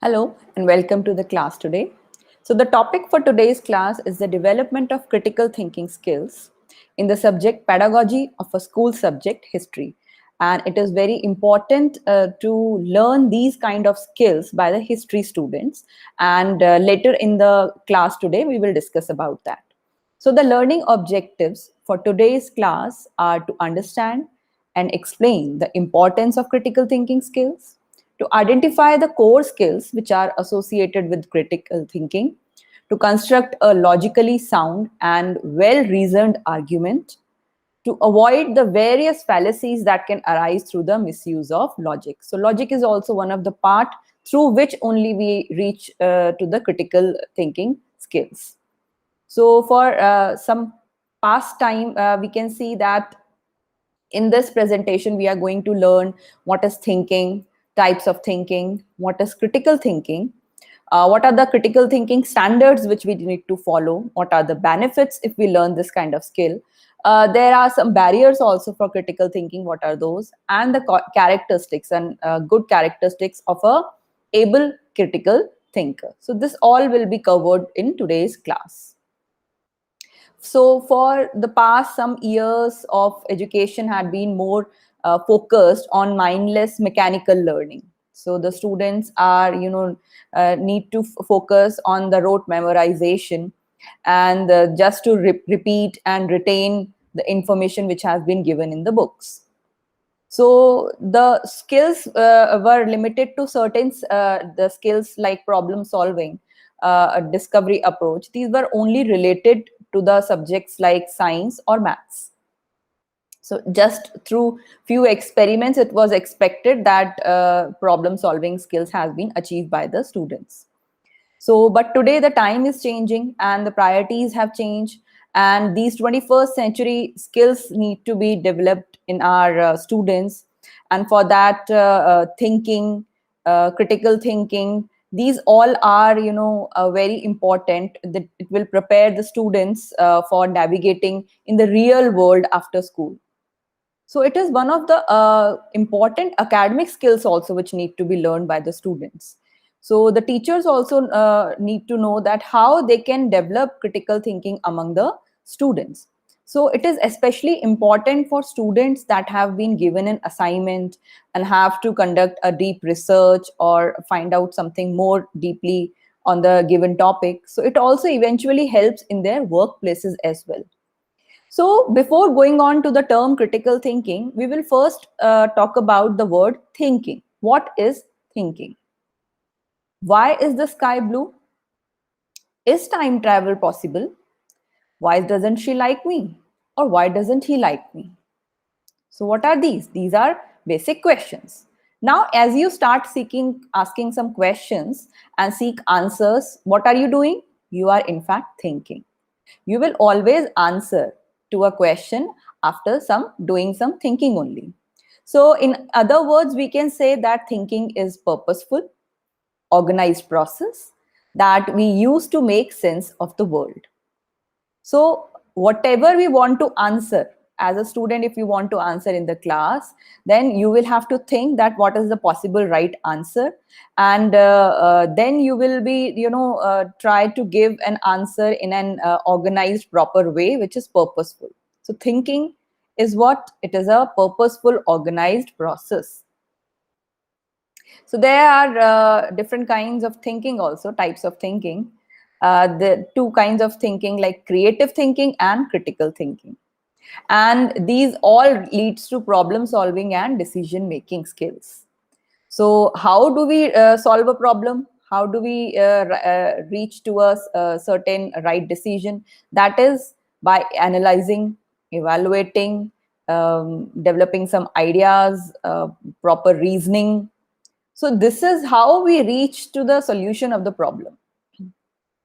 Hello and welcome to the class today. So the topic for today's class is the development of critical thinking skills in the subject pedagogy of a school subject history. And it is very important to learn these kind of skills by the history students. And later in the class today, we will discuss about that. So the learning objectives for today's class are to understand and explain the importance of critical thinking skills, to identify the core skills which are associated with critical thinking, to construct a logically sound and well reasoned argument, to avoid the various fallacies that can arise through the misuse of logic. So, logic is also one of the part through which only we reach to the critical thinking skills. So, for some past time, we can see that in this presentation, we are going to learn what is thinking, types of thinking, what is critical thinking, what are the critical thinking standards which we need to follow, what are the benefits if we learn this kind of skill. There are some barriers also for critical thinking, what are those, and the characteristics and good characteristics of a able critical thinker. So this all will be covered in today's class. So for the past some years of education had been more focused on mindless mechanical learning. So the students are need to focus on the rote memorization and just to repeat and retain the information which has been given in the books. So the skills were limited to certain the skills like problem solving, a discovery approach. These were only related to the subjects like science or maths. So just through few experiments, it was expected that problem solving skills has been achieved by the students. So, but today the time is changing and the priorities have changed, and these 21st century skills need to be developed in our students. And for that, thinking, critical thinking, these all are, very important. That it will prepare the students for navigating in the real world after school. So it is one of the important academic skills also which need to be learned by the students. So the teachers also need to know that how they can develop critical thinking among the students. So it is especially important for students that have been given an assignment and have to conduct a deep research or find out something more deeply on the given topic. So it also eventually helps in their workplaces as well. So, before going on to the term critical thinking, we will first talk about the word thinking. What is thinking? Why is the sky blue? Is time travel possible? Why doesn't she like me? Or why doesn't he like me? So, what are these? These are basic questions. Now, as you start asking some questions and seek answers, what are you doing? You are in fact thinking. You will always answer to a question after doing some thinking only. So in other words, we can say that thinking is purposeful, organized process that we use to make sense of the world. So whatever we want to answer as a student, if you want to answer in the class, then you will have to think that what is the possible right answer, and then you will be try to give an answer in an organized proper way which is purposeful. So thinking is what it is, a purposeful organized process. So there are different kinds of thinking, also types of thinking. The two kinds of thinking, like creative thinking and critical thinking, and these all leads to problem solving and decision making skills. So how do we solve a problem? How do we reach to a certain right decision? That is by analyzing, evaluating, developing some ideas, proper reasoning. So this is how we reach to the solution of the problem.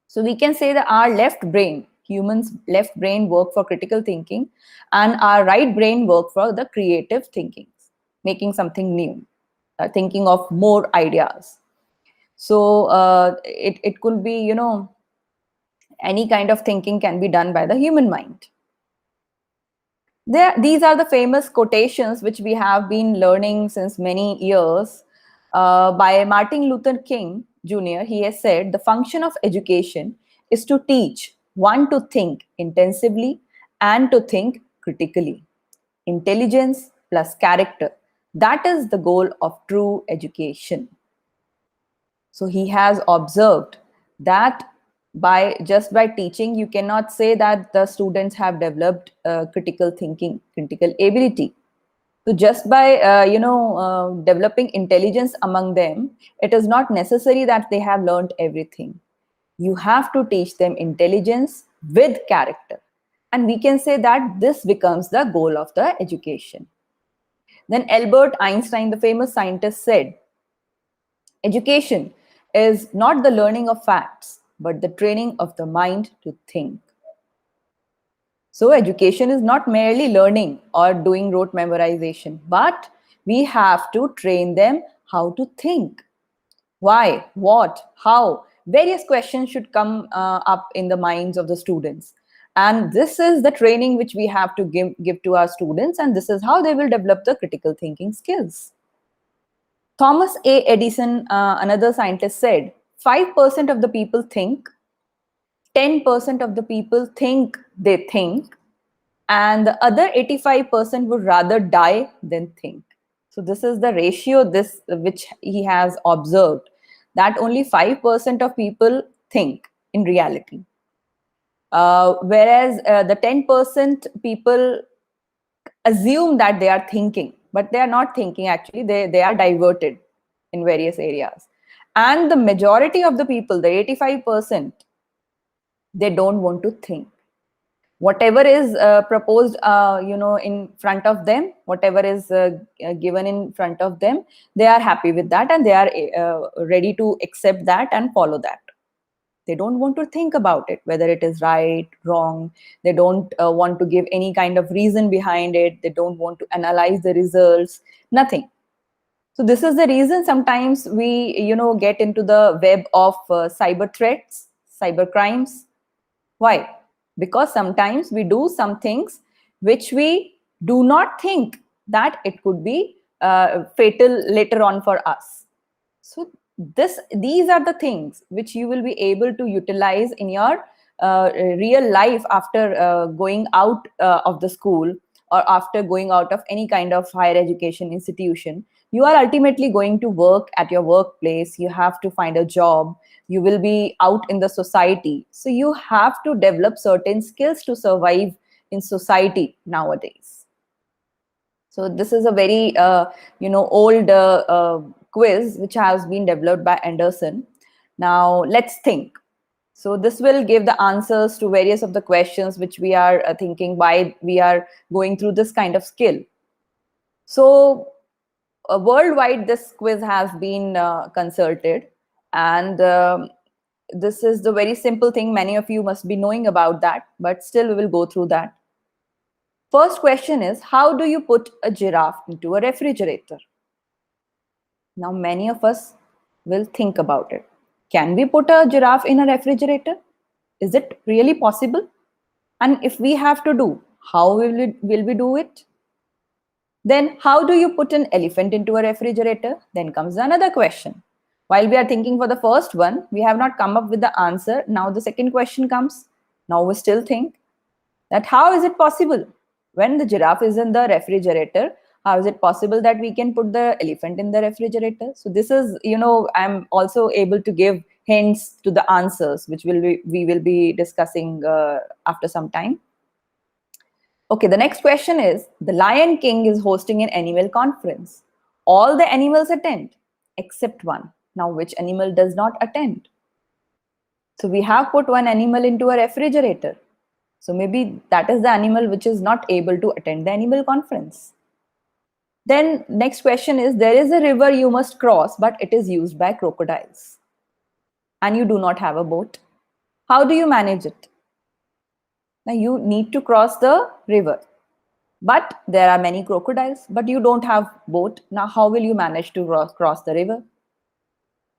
So we can say that our left brain, humans' left brain work for critical thinking, and our right brain work for the creative thinking, making something new, thinking of more ideas. So it could be, any kind of thinking can be done by the human mind. These are the famous quotations which we have been learning since many years by Martin Luther King. Jr., he has said the function of education is to teach one to think intensively and to think critically. Intelligence plus character. That is the goal of true education. So he has observed that by just by teaching, you cannot say that the students have developed critical thinking, critical ability. So just by developing intelligence among them, it is not necessary that they have learned everything. You have to teach them intelligence with character, and we can say that this becomes the goal of the education. Then Albert Einstein, the famous scientist, said, education is not the learning of facts, but the training of the mind to think. So education is not merely learning or doing rote memorization, but we have to train them how to think. Why, what, how? Various questions should come up in the minds of the students. And this is the training which we have to give to our students, and this is how they will develop the critical thinking skills. Thomas A. Edison, another scientist, said 5% of the people think, 10% of the people think they think, and the other 85% would rather die than think. So this is the ratio this which he has observed, that only 5% of people think in reality, whereas the 10% people assume that they are thinking, but they are not thinking. Actually, they are diverted in various areas. And the majority of the people, the 85%, they don't want to think. Whatever is proposed in front of them, whatever is given in front of them, they are happy with that, and they are ready to accept that and follow that. They don't want to think about it, whether it is right, wrong. They don't want to give any kind of reason behind it. They don't want to analyze the results, nothing. So this is the reason sometimes we get into the web of cyber threats, cyber crimes. Why? Because sometimes we do some things which we do not think that it could be fatal later on for us. So these are the things which you will be able to utilize in your real life after going out of the school, or after going out of any kind of higher education institution. You are ultimately going to work at your workplace. You have to find a job. You will be out in the society. So you have to develop certain skills to survive in society nowadays. So this is a very old quiz which has been developed by Anderson. Now let's think. So this will give the answers to various of the questions which we are thinking why we are going through this kind of skill. So worldwide, this quiz has been consulted, and this is the very simple thing. Many of you must be knowing about that, but still we will go through that. First question is, how do you put a giraffe into a refrigerator? Now, many of us will think about it. Can we put a giraffe in a refrigerator? Is it really possible? And if we have to do, how will we do it? Then how do you put an elephant into a refrigerator? Then comes another question. While we are thinking for the first one, we have not come up with the answer. Now the second question comes. Now we still think that how is it possible? When the giraffe is in the refrigerator, how is it possible that we can put the elephant in the refrigerator? So this is, I'm also able to give hints to the answers, which we will be discussing after some time. Okay, the next question is, the Lion King is hosting an annual conference. All the animals attend except one. Now, which animal does not attend? So we have put one animal into a refrigerator. So maybe that is the animal which is not able to attend the animal conference. Then next question is, there is a river you must cross, but it is used by crocodiles. And you do not have a boat. How do you manage it? Now you need to cross the river, but there are many crocodiles, but you don't have boat. Now how will you manage to cross the river?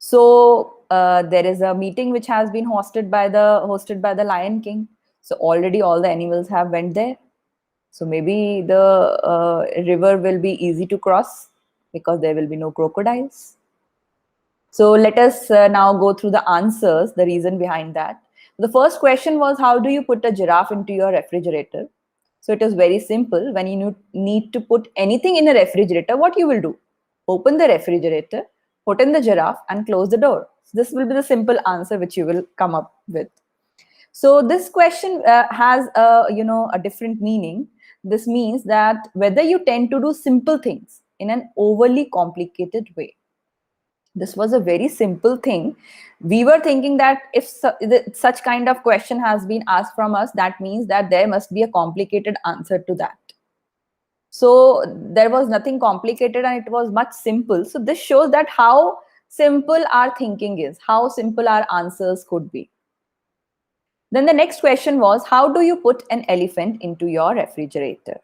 So there is a meeting which has been hosted by the Lion King. So already all the animals have went there. So maybe the river will be easy to cross because there will be no crocodiles. So let us now go through the answers, the reason behind that. The first question was, how do you put a giraffe into your refrigerator? So it is very simple. When you need to put anything in a refrigerator, what you will do? Open the refrigerator, put in the giraffe and close the door. So this will be the simple answer which you will come up with. So this question has a different meaning. This means that whether you tend to do simple things in an overly complicated way. This was a very simple thing. We were thinking that if such kind of question has been asked from us, that means that there must be a complicated answer to that. So there was nothing complicated and it was much simple. So this shows that how simple our thinking is, how simple our answers could be. Then the next question was, how do you put an elephant into your refrigerator?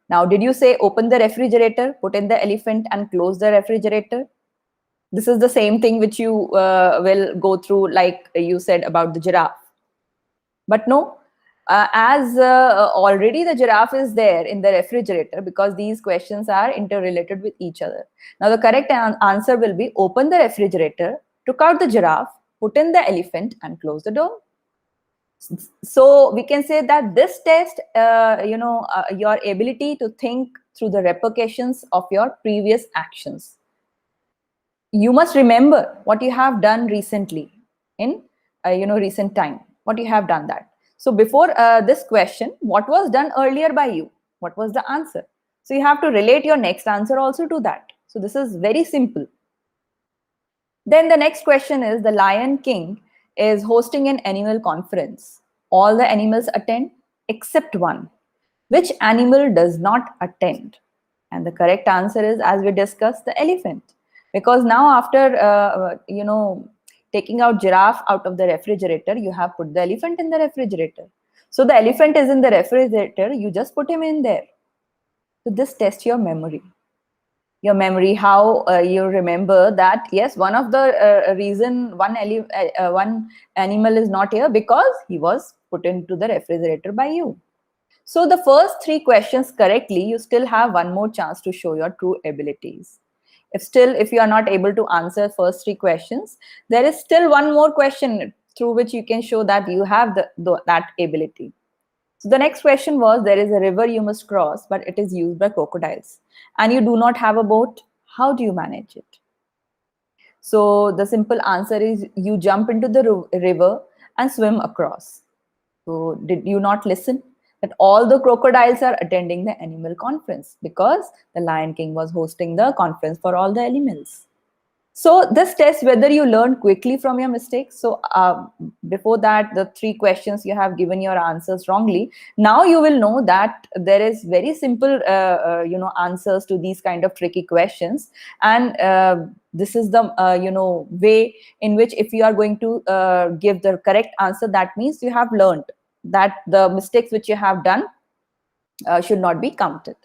Now, did you say open the refrigerator, put in the elephant and close the refrigerator? This is the same thing which you will go through, like you said about the giraffe. But no, as already the giraffe is there in the refrigerator, because these questions are interrelated with each other. Now, the correct answer will be open the refrigerator, took out the giraffe, put in the elephant and close the door. So we can say that this test, your ability to think through the repercussions of your previous actions. You must remember what you have done recently in recent time, what you have done that. So before this question, what was done earlier by you? What was the answer? So you have to relate your next answer also to that. So this is very simple. Then the next question is, the Lion King is hosting an animal conference. All the animals attend except one. Which animal does not attend? And the correct answer is, as we discussed, the elephant. Because now after, taking out giraffe out of the refrigerator, you have put the elephant in the refrigerator. So the elephant is in the refrigerator, you just put him in there. So this tests your memory. How you remember that, yes, one of the reason one animal is not here because he was put into the refrigerator by you. So the first three questions correctly, you still have one more chance to show your true abilities. If you are not able to answer first three questions, there is still one more question through which you can show that you have that ability. So the next question was, there is a river you must cross, but it is used by crocodiles and you do not have a boat. How do you manage it? So the simple answer is, you jump into the river and swim across. So did you not listen? That all the crocodiles are attending the animal conference because the Lion King was hosting the conference for all the animals. So this test whether you learn quickly from your mistakes. So before that, the three questions you have given your answers wrongly. Now you will know that there is very simple, answers to these kind of tricky questions. And this is the, way in which if you are going to give the correct answer, that means you have learned that the mistakes which you have done should not be counted.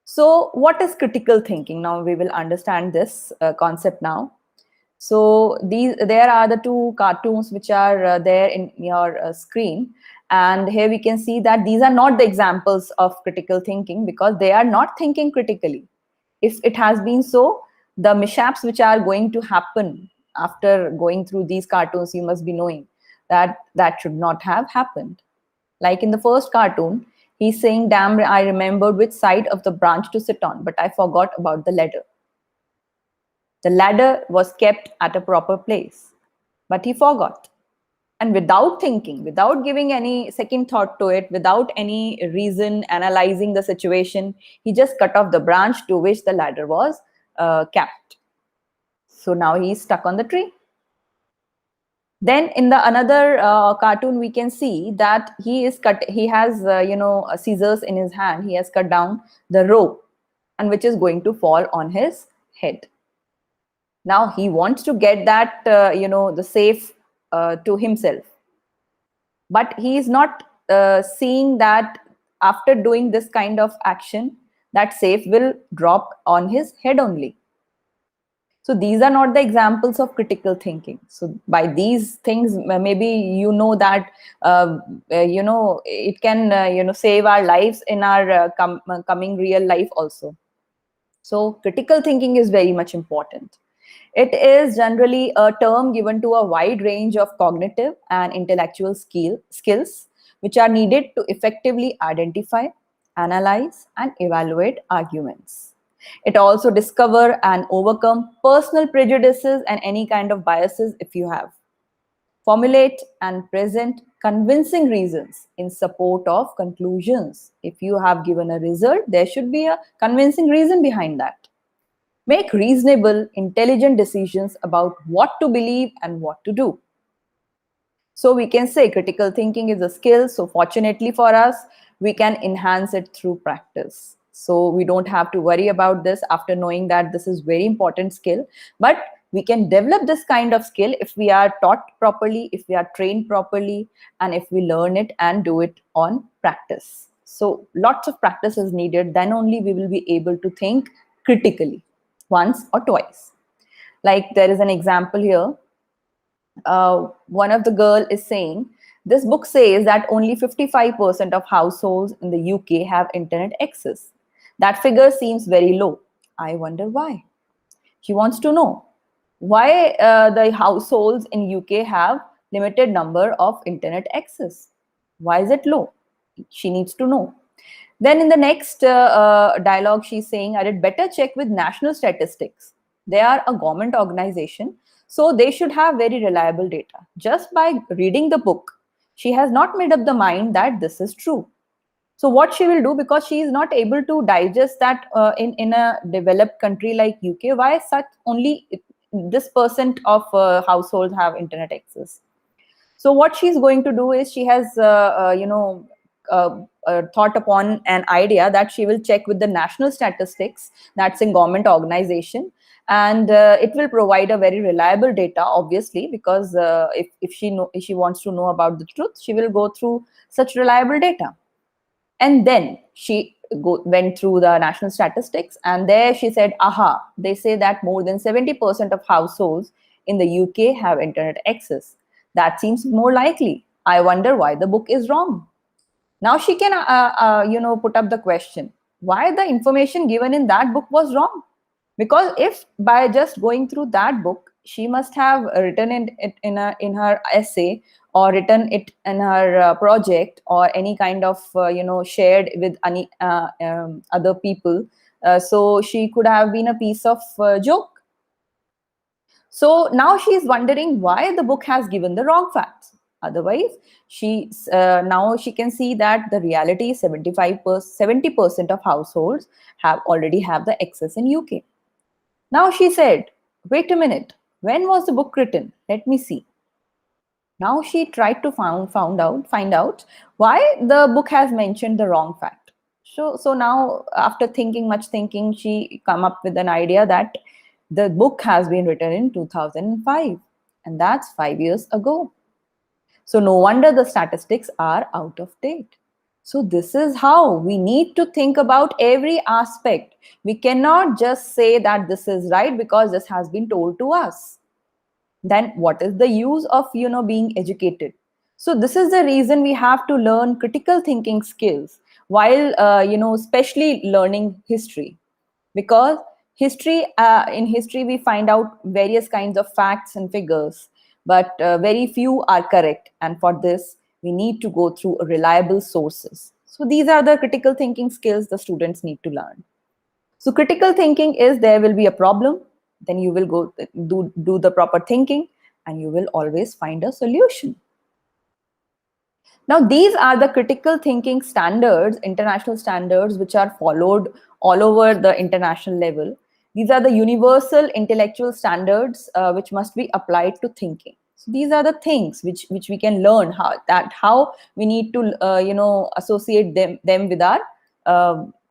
So what is critical thinking? Now we will understand this concept now. So there are the two cartoons which are there in your screen. And here we can see that these are not the examples of critical thinking because they are not thinking critically. If it has been so, the mishaps which are going to happen after going through these cartoons, you must be knowing that that should not have happened. Like in the first cartoon, he's saying, damn, I remembered which side of the branch to sit on, but I forgot about the ladder. The ladder was kept at a proper place, but he forgot. And without thinking, without giving any second thought to it, without any reason, analyzing the situation, he just cut off the branch to which the ladder was kept. So now he's stuck on the tree. Then in the another cartoon, we can see that he has scissors in his hand. He has cut down the rope, and which is going to fall on his head. Now he wants to get that, the safe to himself. But he is not seeing that after doing this kind of action, that safe will drop on his head only. So these are not the examples of critical thinking. So by these things, maybe you know that it can save our lives in our coming real life also. So critical thinking is very much important. It is generally a term given to a wide range of cognitive and intellectual skills which are needed to effectively identify, analyze, and evaluate arguments. It also discover and overcome personal prejudices and any kind of biases if you have. Formulate and present convincing reasons in support of conclusions. If you have given a result, there should be a convincing reason behind that. Make reasonable, intelligent decisions about what to believe and what to do. So we can say critical thinking is a skill. So fortunately for us, we can enhance it through practice. So we don't have to worry about this after knowing that this is very important skill. But we can develop this kind of skill if we are taught properly, if we are trained properly, and if we learn it and do it on practice. So lots of practice is needed. Then only we will be able to think critically once or twice. Like there is an example here. One of the girl is saying, this book says that only 55% of households in the UK have internet access. That figure seems very low. I wonder why. She wants to know why the households in UK have limited number of internet access. Why is it low? She needs to know. Then in the next dialogue, she's saying, I did better check with national statistics. They are a government organization, so they should have very reliable data. Just by reading the book, she has not made up the mind that this is true. So what she will do, because she is not able to digest that in a developed country like UK, why such only this percent of households have internet access. So what she's going to do is she has, thought upon an idea that she will check with the national statistics, that's in government organization, and it will provide a very reliable data, obviously, because if she wants to know about the truth, she will go through such reliable data. And then she went through the national statistics, and there she said, aha, they say that more than 70% of households in the UK have internet access. That seems more likely. I wonder why the book is wrong. Now she can, put up the question, why the information given in that book was wrong? Because if by just going through that book, she must have written it in her essay, or written it in her project, or any kind of shared with any other people. So she could have been a piece of joke. So now she is wondering why the book has given the wrong facts. Otherwise, now she can see that the reality is 70% of households already have the access in UK. Now she said, wait a minute, when was the book written? Let me see. Now she tried to find out why the book has mentioned the wrong fact. So now, after much thinking, she come up with an idea that the book has been written in 2005, and that's 5 years ago. So no wonder the statistics are out of date. So this is how we need to think about every aspect. We cannot just say that this is right because this has been told to us. Then what is the use of being educated? So this is the reason we have to learn critical thinking skills while especially learning history, because in history we find out various kinds of facts and figures, but very few are correct, and for this we need to go through reliable sources. So these are the critical thinking skills the students need to learn. So critical thinking is, there will be a problem, then you will go do the proper thinking, and you will always find a solution. Now, these are the critical thinking standards, international standards, which are followed all over the international level. These are the universal intellectual standards which must be applied to thinking. So these are the things which we can learn how we need to associate them with our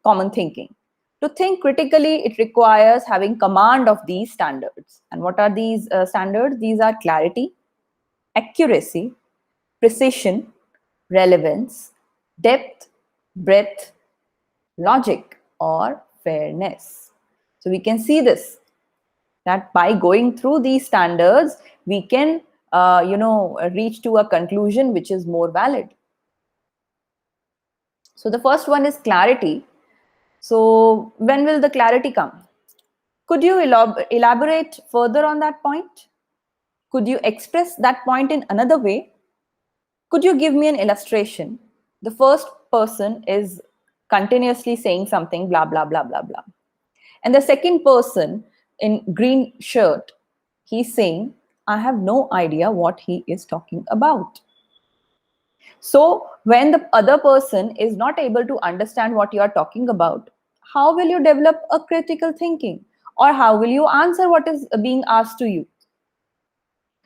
common thinking. To think critically, it requires having command of these standards. And what are these standards? These are clarity, accuracy, precision, relevance, depth, breadth, logic, or fairness. So we can see this, that by going through these standards, we can reach to a conclusion which is more valid. So the first one is clarity. So when will the clarity come? Could you elaborate further on that point? Could you express that point in another way? Could you give me an illustration? The first person is continuously saying something, blah, blah, blah, blah, blah. And the second person in green shirt, he's saying, I have no idea what he is talking about. So when the other person is not able to understand what you are talking about, how will you develop a critical thinking? Or how will you answer what is being asked to you?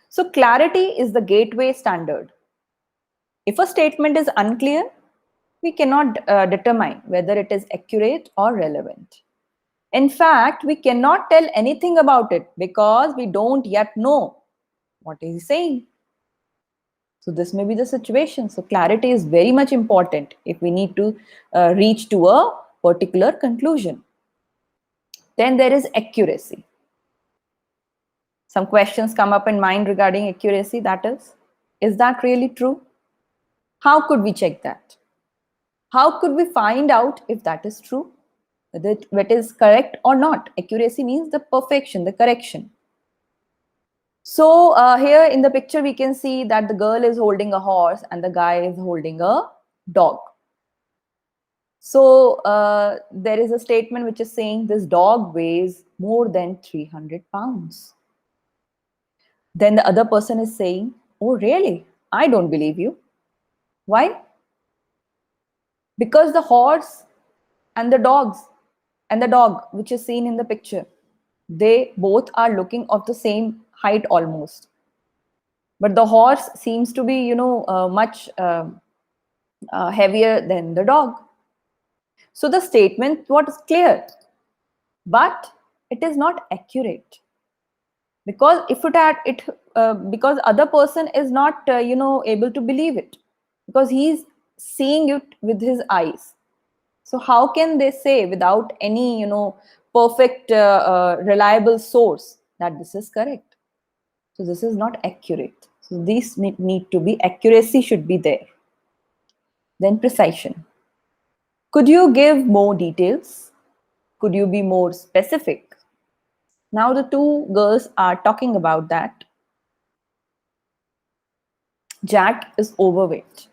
So clarity is the gateway standard. If a statement is unclear, we cannot determine whether it is accurate or relevant. In fact, we cannot tell anything about it because we don't yet know what is he saying. So this may be the situation. So clarity is very much important if we need to reach to a particular conclusion. Then there is accuracy. Some questions come up in mind regarding accuracy. That is that really true? How could we check that? How could we find out if that is true? Whether it is correct or not? Accuracy means the perfection, the correction. So here in the picture, we can see that the girl is holding a horse and the guy is holding a dog. So there is a statement which is saying this dog weighs more than 300 pounds. Then the other person is saying, oh, really? I don't believe you. Why? Because the horse and the dog, which is seen in the picture, they both are looking of the same height almost. But the horse seems to be, much heavier than the dog. So the statement was clear, but it is not accurate. Because if it had it, because other person is not, able to believe it, because he's seeing it with his eyes. So how can they say without any, perfect, reliable source that this is correct? So this is not accurate. So these need to be, accuracy should be there. Then precision. Could you give more details? Could you be more specific? Now the two girls are talking about that Jack is overweight.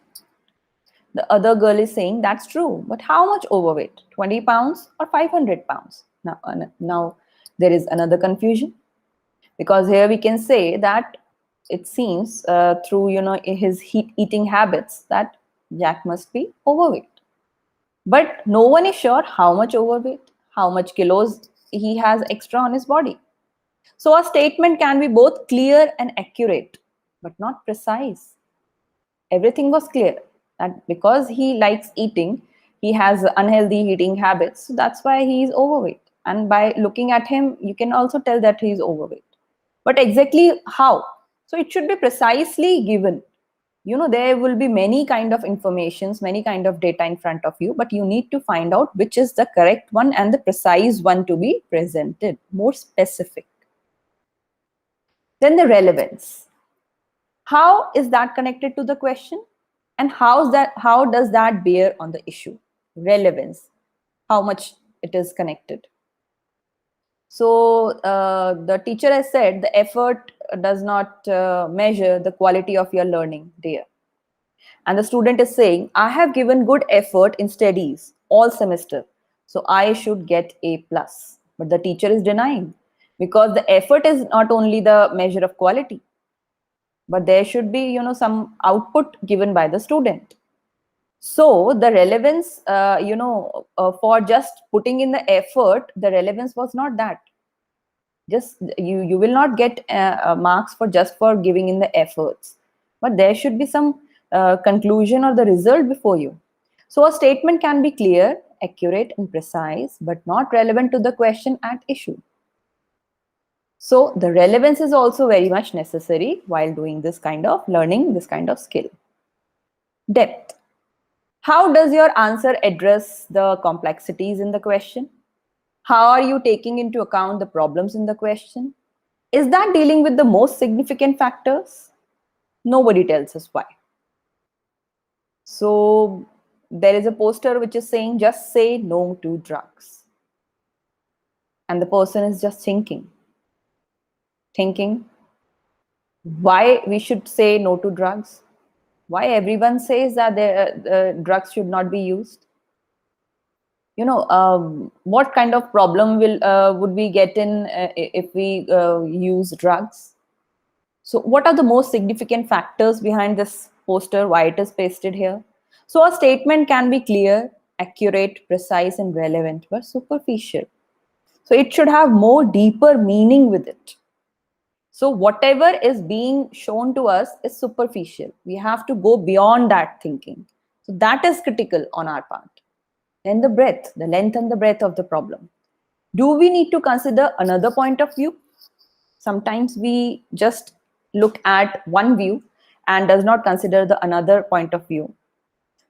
The other girl is saying that's true, but how much overweight? 20 pounds or 500 pounds? Now there is another confusion, because here we can say that it seems through his eating habits that Jack must be overweight. But no one is sure how much overweight, how much kilos he has extra on his body. So a statement can be both clear and accurate, but not precise. Everything was clear that because he likes eating, he has unhealthy eating habits. So that's why he is overweight. And by looking at him, you can also tell that he is overweight. But exactly how? So it should be precisely given. There will be many kind of informations, many kind of data in front of you, but you need to find out which is the correct one and the precise one to be presented, more specific. Then the relevance. How is that connected to the question? And how does that bear on the issue? Relevance, how much it is connected. So the teacher has said the effort does not measure the quality of your learning, dear. And the student is saying, I have given good effort in studies all semester, so I should get A plus. But the teacher is denying, because the effort is not only the measure of quality, but there should be some output given by the student. So the relevance, for just putting in the effort, the relevance was not that. Just you will not get marks for just for giving in the efforts, but there should be some conclusion or the result before you. So a statement can be clear, accurate, and precise, but not relevant to the question at issue. So the relevance is also very much necessary while doing this kind of learning, this kind of skill. Depth. How does your answer address the complexities in the question? How are you taking into account the problems in the question? Is that dealing with the most significant factors? Nobody tells us why. So there is a poster which is saying, just say no to drugs. and the person is just thinking why we should say no to drugs, why everyone says that drugs should not be used. What kind of problem will would we get in if we use drugs? So what are the most significant factors behind this poster, why it is pasted here? So a statement can be clear, accurate, precise, and relevant, but superficial. So it should have more deeper meaning with it. So whatever is being shown to us is superficial. We have to go beyond that thinking. So that is critical on our part. Then the breadth, the length and the breadth of the problem. Do we need to consider another point of view? Sometimes we just look at one view and does not consider the another point of view.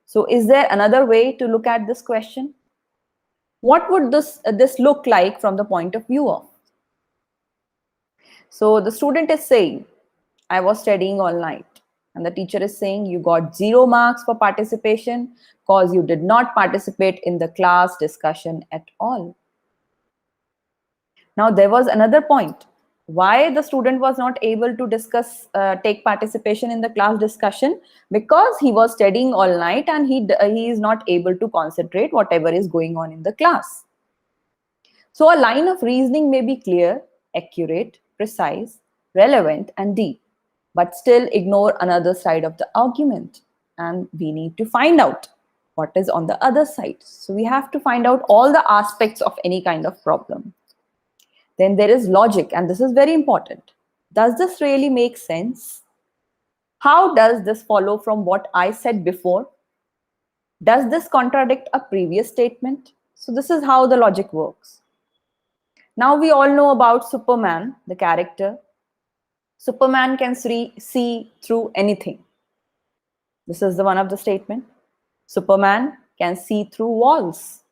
So is there another way to look at this question? What would this look like from the point of view of? So the student is saying, I was studying all night. And the teacher is saying, you got 0 marks for participation because you did not participate in the class discussion at all. Now, there was another point. Why the student was not able to take participation in the class discussion? Because he was studying all night and he is not able to concentrate whatever is going on in the class. So a line of reasoning may be clear, accurate, precise, relevant, and deep, but still ignore another side of the argument. And we need to find out what is on the other side. So we have to find out all the aspects of any kind of problem. Then there is logic, and this is very important. Does this really make sense? How does this follow from what I said before? Does this contradict a previous statement? So this is how the logic works. Now we all know about Superman, the character. Superman can see through anything. This is the one of the statement. Superman can see through walls.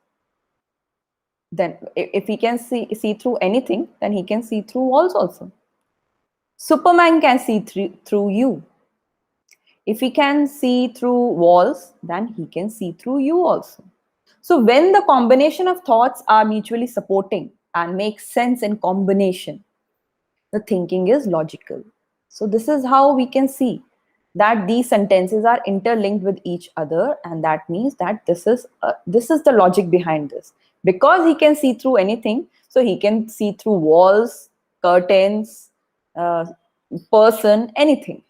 Then if he can see through anything, then he can see through walls also. Superman can see through you. If he can see through walls, then he can see through you also. So when the combination of thoughts are mutually supporting and make sense in combination, the thinking is logical. So this is how we can see that these sentences are interlinked with each other, and that means that this is the logic behind this. Because he can see through anything, so he can see through walls, curtains, person, anything.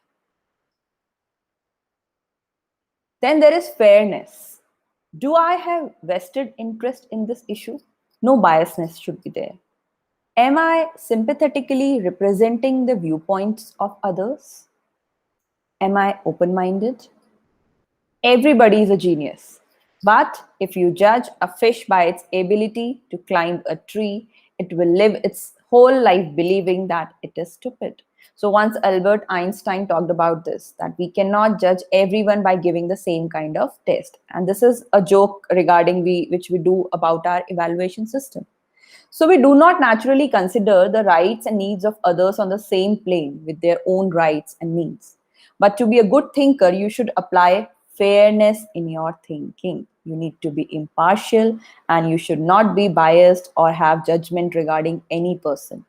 Then there is fairness. Do I have vested interest in this issue? No biasness should be there. Am I sympathetically representing the viewpoints of others? Am I open-minded? Everybody is a genius. But if you judge a fish by its ability to climb a tree, it will live its whole life believing that it is stupid. So once Albert Einstein talked about this, that we cannot judge everyone by giving the same kind of test. And this is a joke regarding which we do about our evaluation system. So we do not naturally consider the rights and needs of others on the same plane with their own rights and needs. But to be a good thinker, you should apply fairness in your thinking. You need to be impartial and you should not be biased or have judgment regarding any person.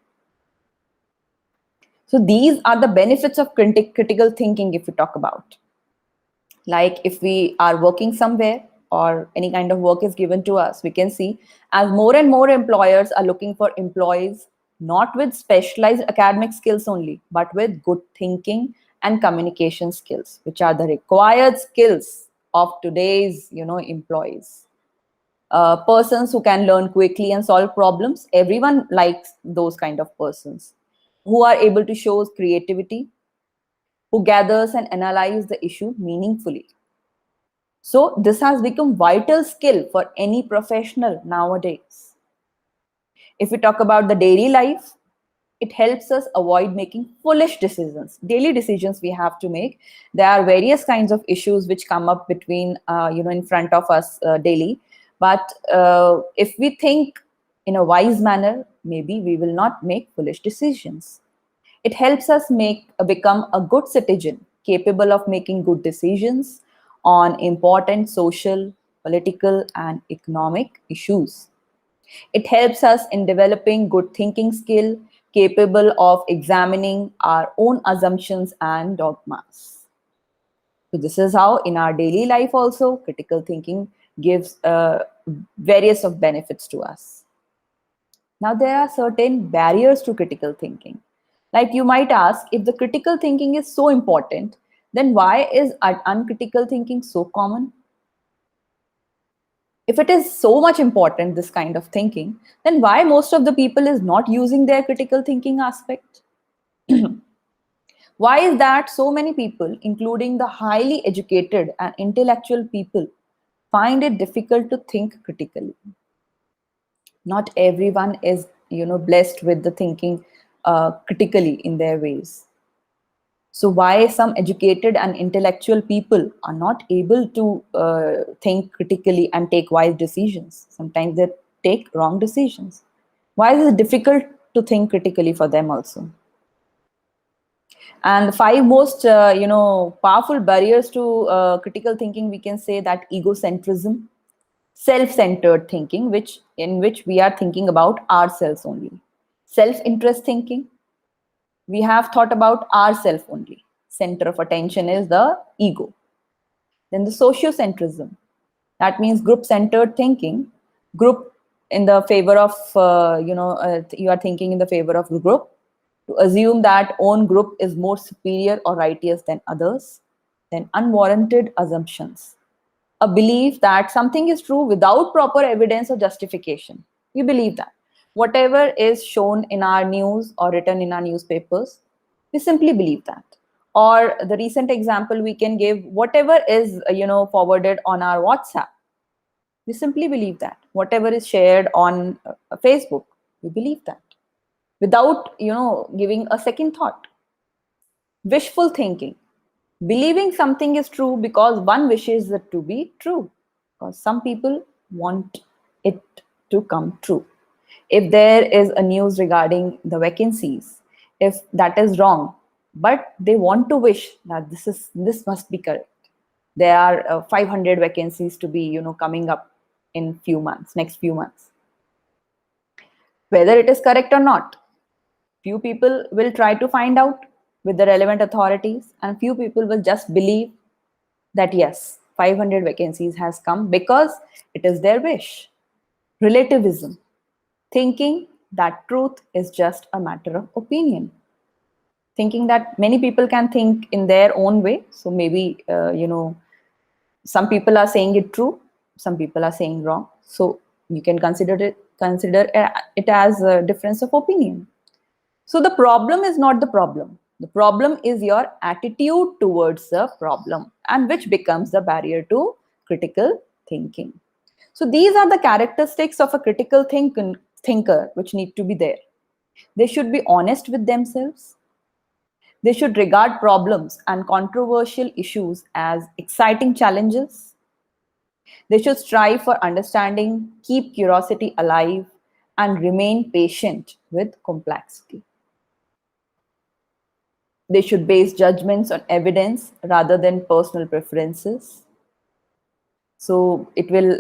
So these are the benefits of critical thinking if we talk about. Like if we are working somewhere or any kind of work is given to us, we can see as more and more employers are looking for employees not with specialized academic skills only, but with good thinking and communication skills, which are the required skills of today's employees. Persons who can learn quickly and solve problems. Everyone likes those kind of persons who are able to show creativity, who gathers and analyze the issue meaningfully. So this has become vital skill for any professional nowadays. If we talk about the daily life, it helps us avoid making foolish decisions. Daily decisions we have to make. There are various kinds of issues which come up between, in front of us daily. But if we think in a wise manner, maybe we will not make foolish decisions. It helps us become a good citizen, capable of making good decisions on important social, political, and economic issues. It helps us in developing good thinking skill, capable of examining our own assumptions and dogmas. So this is how in our daily life also critical thinking gives various of benefits to us. Now there are certain barriers to critical thinking. Like you might ask, if the critical thinking is so important, then why is uncritical thinking so common? If it is so much important, this kind of thinking, then why most of the people is not using their critical thinking aspect? Why is that so many people, including the highly educated and intellectual people, find it difficult to think critically? Not everyone is, blessed with the thinking critically in their ways. So why some educated and intellectual people are not able to think critically and take wise decisions? Sometimes they take wrong decisions. Why is it difficult to think critically for them also? And the five most, powerful barriers to critical thinking, we can say that egocentrism, self-centered thinking, which we are thinking about ourselves only. Self-interest thinking, we have thought about ourselves only. Center of attention is the ego. Then the sociocentrism, that means group-centered thinking. Group in the favor of, you are thinking in the favor of the group, to assume that own group is more superior or righteous than others. Then unwarranted assumptions, a belief that something is true without proper evidence or justification. You believe that whatever is shown in our news or written in our newspapers, we simply believe that. Or the recent example we can give, whatever is forwarded on our WhatsApp, we simply believe that. Whatever is shared on Facebook, we believe that without giving a second thought. Wishful thinking, believing something is true because one wishes it to be true, because some people want it to come true. If there is a news regarding the vacancies, if that is wrong, but they want to wish that this must be correct. There are 500 vacancies to be coming up in next few months. Whether it is correct or not, few people will try to find out with the relevant authorities, and few people will just believe that yes, 500 vacancies has come because it is their wish. Relativism, thinking that truth is just a matter of opinion, thinking that many people can think in their own way. So maybe some people are saying it true, some people are saying wrong. So you can consider it as a difference of opinion. So the problem is not the problem. The problem is your attitude towards the problem, and which becomes the barrier to critical thinking. So these are the characteristics of a critical thinker which need to be there. They should be honest with themselves. They should regard problems and controversial issues as exciting challenges. They should strive for understanding, keep curiosity alive, and remain patient with complexity. They should base judgments on evidence rather than personal preferences. So it will,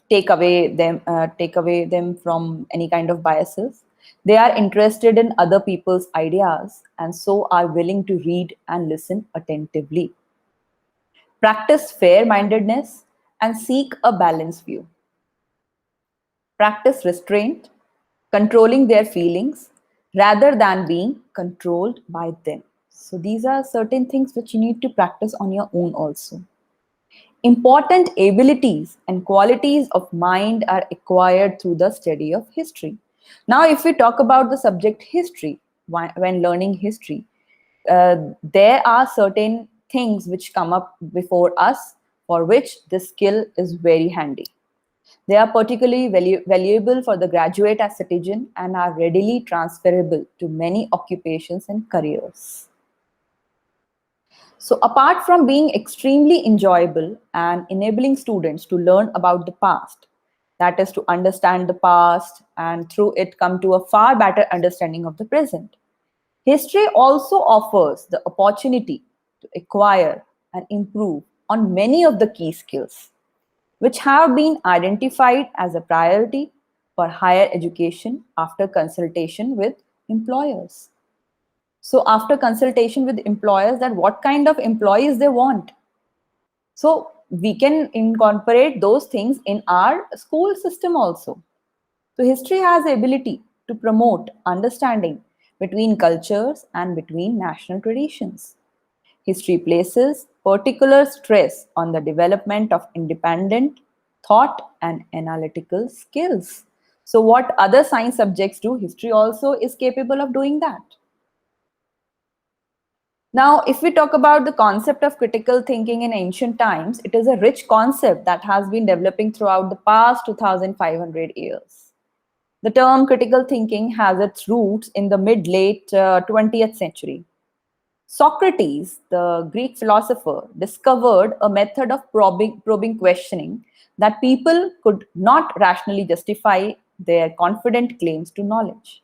take away them from any kind of biases. They are interested in other people's ideas and so are willing to read and listen attentively. Practice fair-mindedness and seek a balanced view. Practice restraint, controlling their feelings rather than being controlled by them. So these are certain things which you need to practice on your own also. Important abilities and qualities of mind are acquired through the study of history. Now, if we talk about the subject history, when learning history, there are certain things which come up before us for which this skill is very handy. They are particularly valuable for the graduate as citizen and are readily transferable to many occupations and careers. So apart from being extremely enjoyable and enabling students to learn about the past, that is to understand the past and through it come to a far better understanding of the present, history also offers the opportunity to acquire and improve on many of the key skills which have been identified as a priority for higher education after consultation with employers. So after consultation with employers, that what kind of employees they want. So we can incorporate those things in our school system also. So history has the ability to promote understanding between cultures and between national traditions. History places particular stress on the development of independent thought and analytical skills. So what other science subjects do, history also is capable of doing that. Now, if we talk about the concept of critical thinking in ancient times, it is a rich concept that has been developing throughout the past 2,500 years. The term critical thinking has its roots in the mid-late 20th century. Socrates, the Greek philosopher, discovered a method of probing questioning that people could not rationally justify their confident claims to knowledge.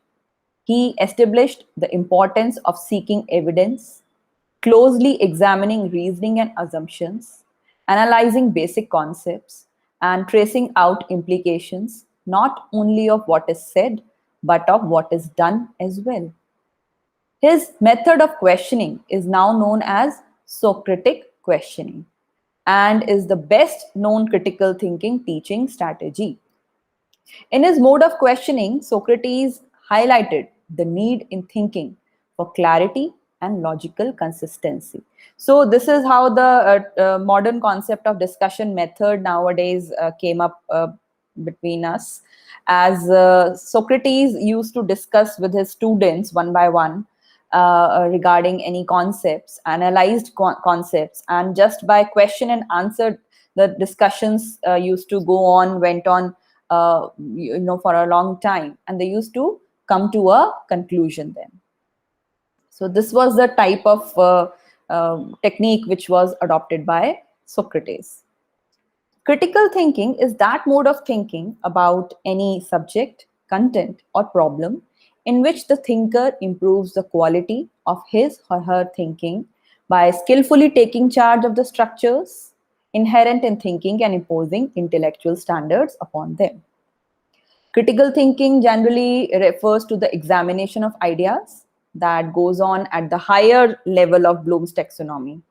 He established the importance of seeking evidence, closely examining reasoning and assumptions, analyzing basic concepts, and tracing out implications not only of what is said, but of what is done as well. His method of questioning is now known as Socratic questioning and is the best known critical thinking teaching strategy. In his mode of questioning, Socrates highlighted the need in thinking for clarity and logical consistency. So, this is how the modern concept of discussion method nowadays came up between us. As Socrates used to discuss with his students one by one regarding any concepts, analyzed concepts, and just by question and answer, the discussions used to go on, went on for a long time, and they used to come to a conclusion then. So this was the type of technique which was adopted by Socrates. Critical thinking is that mode of thinking about any subject, content, or problem in which the thinker improves the quality of his or her thinking by skillfully taking charge of the structures inherent in thinking and imposing intellectual standards upon them. Critical thinking generally refers to the examination of ideas that goes on at the higher level of Bloom's taxonomy.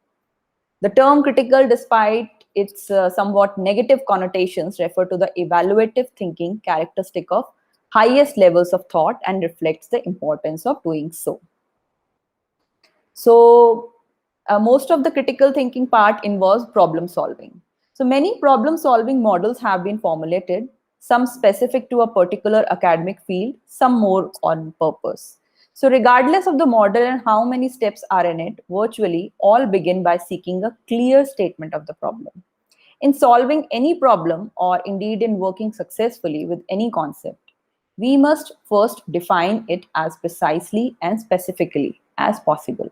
The term critical, despite its somewhat negative connotations, refer to the evaluative thinking characteristic of highest levels of thought and reflects the importance of doing so. So, most of the critical thinking part involves problem solving. So, many problem solving models have been formulated, some specific to a particular academic field, some more on purpose. So, regardless of the model and how many steps are in it, virtually all begin by seeking a clear statement of the problem. In solving any problem, or indeed in working successfully with any concept, we must first define it as precisely and specifically as possible.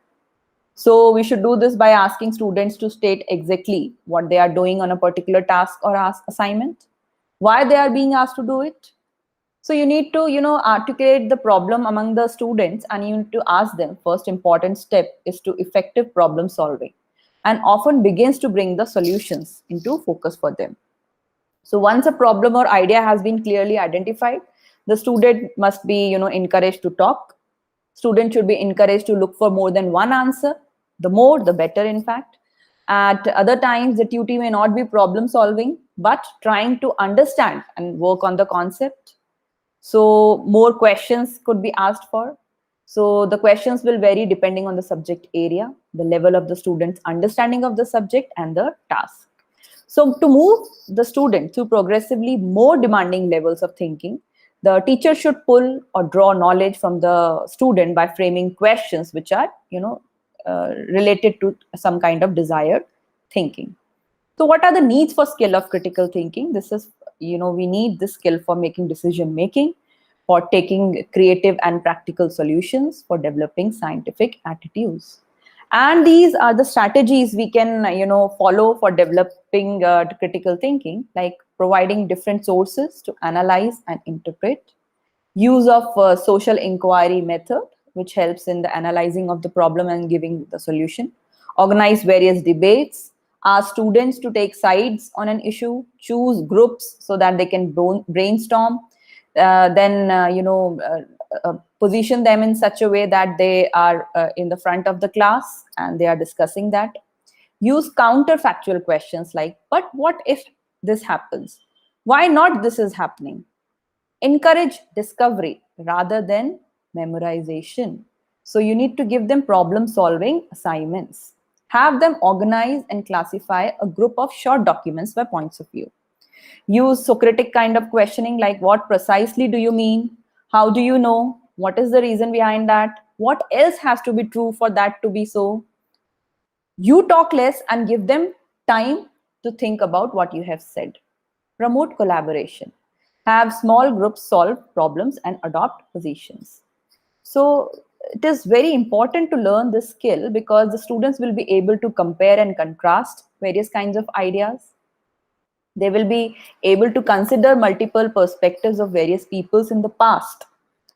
So we should do this by asking students to state exactly what they are doing on a particular task or assignment, why they are being asked to do it. So you need to, articulate the problem among the students, and you need to ask them. First important step is to effective problem solving, and often begins to bring the solutions into focus for them. So once a problem or idea has been clearly identified, the student must be, encouraged to talk. Students should be encouraged to look for more than one answer. The more, the better, in fact. At other times, the duty may not be problem solving, but trying to understand and work on the concept. So more questions could be asked for. So the questions will vary depending on the subject area, the level of the student's understanding of the subject, and the task. So to move the student to progressively more demanding levels of thinking, the teacher should pull or draw knowledge from the student by framing questions which are, related to some kind of desired thinking. So what are the needs for skill of critical thinking? This is, we need this skill for making decision making, for taking creative and practical solutions, for developing scientific attitudes. And these are the strategies we can, follow for developing critical thinking, like providing different sources to analyze and interpret, use of social inquiry method, which helps in the analyzing of the problem and giving the solution, organize various debates, ask students to take sides on an issue, choose groups so that they can brainstorm, position them in such a way that they are in the front of the class and they are discussing that. Use counterfactual questions like, but what if this happens? Why not this is happening? Encourage discovery rather than memorization. So you need to give them problem solving assignments. Have them organize and classify a group of short documents by points of view. Use Socratic kind of questioning like, what precisely do you mean? How do you know? What is the reason behind that? What else has to be true for that to be so? You talk less and give them time to think about what you have said. Promote collaboration. Have small groups solve problems and adopt positions. So it is very important to learn this skill because the students will be able to compare and contrast various kinds of ideas. They will be able to consider multiple perspectives of various peoples in the past.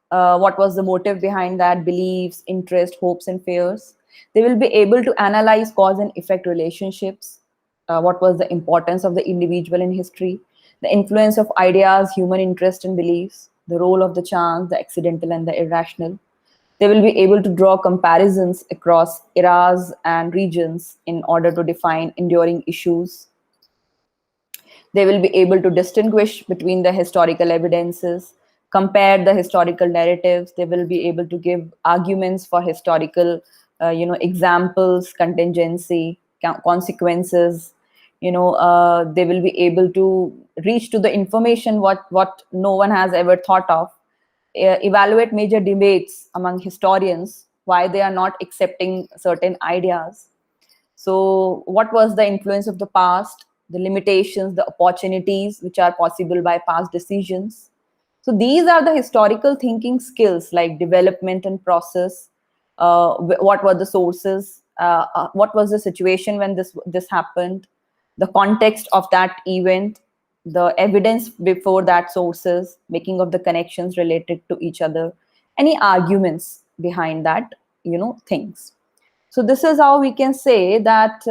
What was the motive behind that, beliefs, interest, hopes, and fears. They will be able to analyze cause and effect relationships. What was the importance of the individual in history, the influence of ideas, human interest and beliefs, the role of the chance, the accidental, and the irrational. They will be able to draw comparisons across eras and regions in order to define enduring issues. They will be able to distinguish between the historical evidences, compare the historical narratives. They will be able to give arguments for historical, examples, contingency, consequences. They will be able to reach to the information what no one has ever thought of. Evaluate major debates among historians, why they are not accepting certain ideas. So, what was the influence of the past, the limitations, the opportunities which are possible by past decisions? So, these are the historical thinking skills like development and process. What were the sources? What was the situation when this happened? The context of that event, the evidence before that sources, making of the connections related to each other, any arguments behind that, things. So this is how we can say that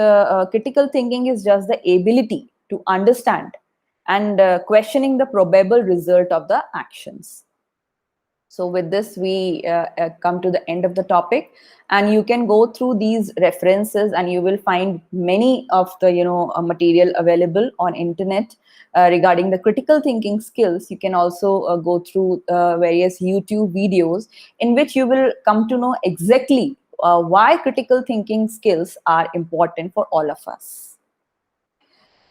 critical thinking is just the ability to understand and questioning the probable result of the actions. So with this, we come to the end of the topic, and you can go through these references and you will find many of the material available on internet regarding the critical thinking skills. You can also go through various YouTube videos in which you will come to know exactly why critical thinking skills are important for all of us.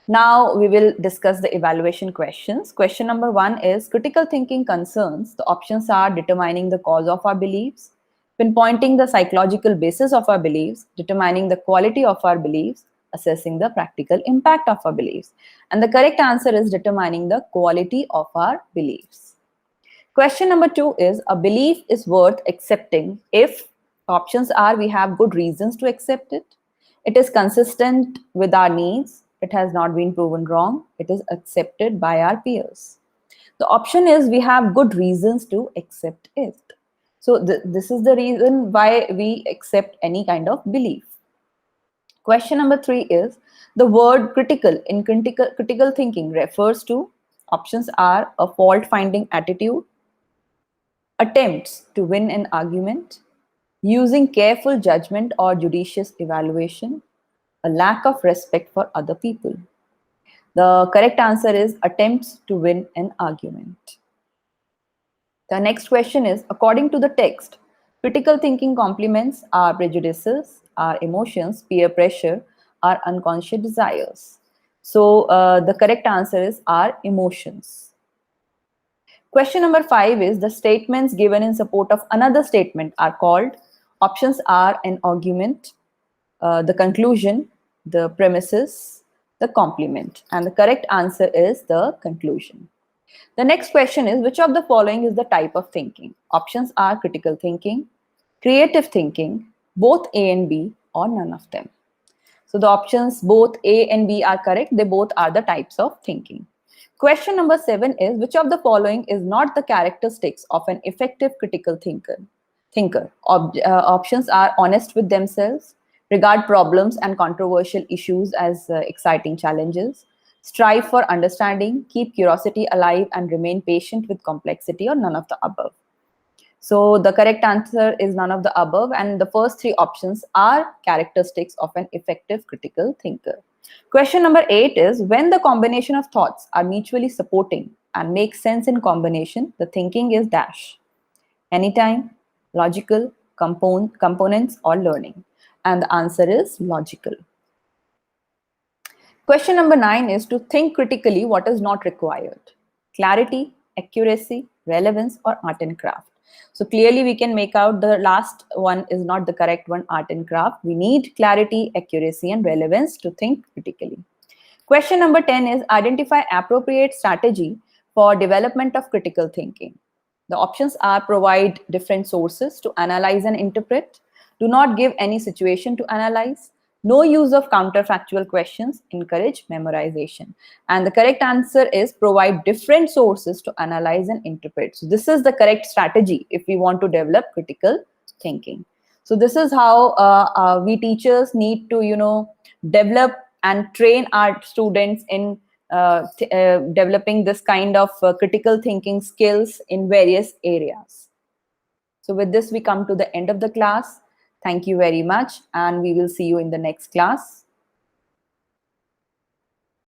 Now we will discuss the evaluation questions. Question number 1 is critical thinking concerns. The options are determining the cause of our beliefs, pinpointing the psychological basis of our beliefs, determining the quality of our beliefs, assessing the practical impact of our beliefs. And the correct answer is determining the quality of our beliefs. Question number 2 is a belief is worth accepting if options are we have good reasons to accept it, it is consistent with our needs, it has not been proven wrong, it is accepted by our peers. The option is we have good reasons to accept it. So this is the reason why we accept any kind of belief. Question number 3 is the word critical in critical thinking refers to, options are a fault finding attitude, attempts to win an argument, using careful judgment or judicious evaluation, a lack of respect for other people. The correct answer is attempts to win an argument. The next question is, according to the text, critical thinking complements our prejudices, our emotions, peer pressure, our unconscious desires. So the correct answer is our emotions. Question number 5 is the statements given in support of another statement are called, options are an argument, the conclusion, the premises, the complement. And the correct answer is the conclusion. The next question is, which of the following is the type of thinking? Options are critical thinking, creative thinking, both A and B, or none of them. So the options both A and B are correct. They both are the types of thinking. Question number 7 is, which of the following is not the characteristics of an effective critical thinker? Options are honest with themselves, regard problems and controversial issues as exciting challenges, strive for understanding, keep curiosity alive, and remain patient with complexity, or none of the above. So the correct answer is none of the above, and the first three options are characteristics of an effective critical thinker. Question number 8 is, when the combination of thoughts are mutually supporting and make sense in combination, the thinking is dash. Anytime, logical, components, or learning. And the answer is logical. Question number 9 is, to think critically, what is not required? Clarity, accuracy, relevance, or art and craft. So clearly we can make out the last one is not the correct one, art and craft. We need clarity, accuracy, and relevance to think critically. Question number 10 is, identify appropriate strategy for development of critical thinking. The options are, provide different sources to analyze and interpret, do not give any situation to analyze, no use of counterfactual questions, encourage memorization. And the correct answer is, provide different sources to analyze and interpret. So this is the correct strategy if we want to develop critical thinking. So this is how we teachers need to, develop and train our students in developing this kind of critical thinking skills in various areas. So with this, we come to the end of the class. Thank you very much, and we will see you in the next class.